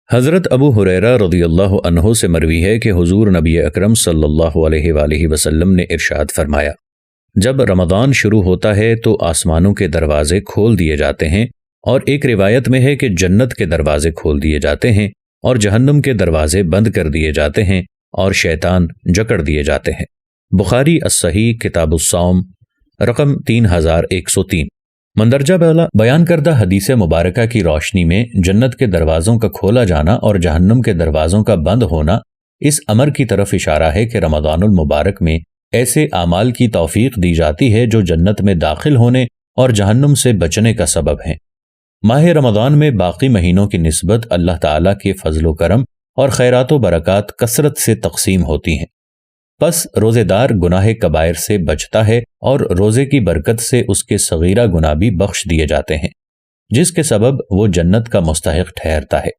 حضرت ابو ہریرہ رضی اللہ عنہ سے مروی ہے کہ حضور نبی اکرم صلی اللہ علیہ وآلہ وسلم نے ارشاد فرمایا، جب رمضان شروع ہوتا ہے تو آسمانوں کے دروازے کھول دیے جاتے ہیں، اور ایک روایت میں ہے کہ جنت کے دروازے کھول دیے جاتے ہیں اور جہنم کے دروازے بند کر دیے جاتے ہیں اور شیطان جکڑ دیے جاتے ہیں۔ بخاری الصحیح کتاب الصوم رقم 3103۔ مندرجہ بالا بیان کردہ حدیث مبارکہ کی روشنی میں جنت کے دروازوں کا کھولا جانا اور جہنم کے دروازوں کا بند ہونا اس امر کی طرف اشارہ ہے کہ رمضان المبارک میں ایسے اعمال کی توفیق دی جاتی ہے جو جنت میں داخل ہونے اور جہنم سے بچنے کا سبب ہیں۔ ماہ رمضان میں باقی مہینوں کی نسبت اللہ تعالیٰ کے فضل و کرم اور خیرات و برکات کثرت سے تقسیم ہوتی ہیں، پس روزے دار گناہ کبائر سے بچتا ہے اور روزے کی برکت سے اس کے صغیرہ گناہ بھی بخش دیے جاتے ہیں، جس کے سبب وہ جنت کا مستحق ٹھہرتا ہے۔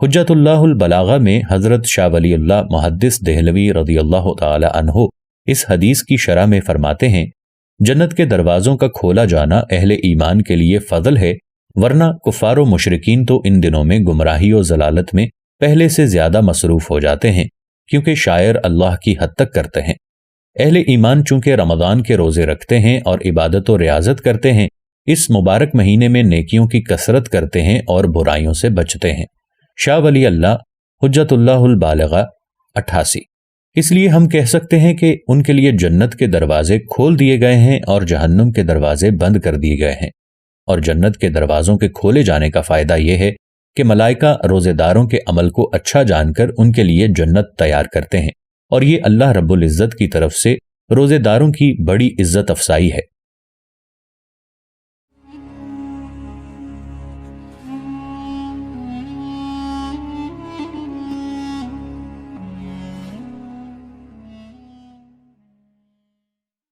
حجت اللہ البلاغہ میں حضرت شاہ ولی اللہ محدث دہلوی رضی اللہ تعالی عنہ اس حدیث کی شرح میں فرماتے ہیں، جنت کے دروازوں کا کھولا جانا اہل ایمان کے لیے فضل ہے، ورنہ کفار و مشرکین تو ان دنوں میں گمراہی و ضلالت میں پہلے سے زیادہ مصروف ہو جاتے ہیں، کیونکہ شاعر اللہ کی حد تک کرتے ہیں۔ اہل ایمان چونکہ رمضان کے روزے رکھتے ہیں اور عبادت و ریاضت کرتے ہیں، اس مبارک مہینے میں نیکیوں کی کثرت کرتے ہیں اور برائیوں سے بچتے ہیں۔ شاہ ولی اللہ حجت اللہ البالغہ 88۔ اس لیے ہم کہہ سکتے ہیں کہ ان کے لیے جنت کے دروازے کھول دیے گئے ہیں اور جہنم کے دروازے بند کر دیے گئے ہیں، اور جنت کے دروازوں کے کھولے جانے کا فائدہ یہ ہے کہ ملائکہ روزے داروں کے عمل کو اچھا جان کر ان کے لیے جنت تیار کرتے ہیں، اور یہ اللہ رب العزت کی طرف سے روزے داروں کی بڑی عزت افزائی ہے۔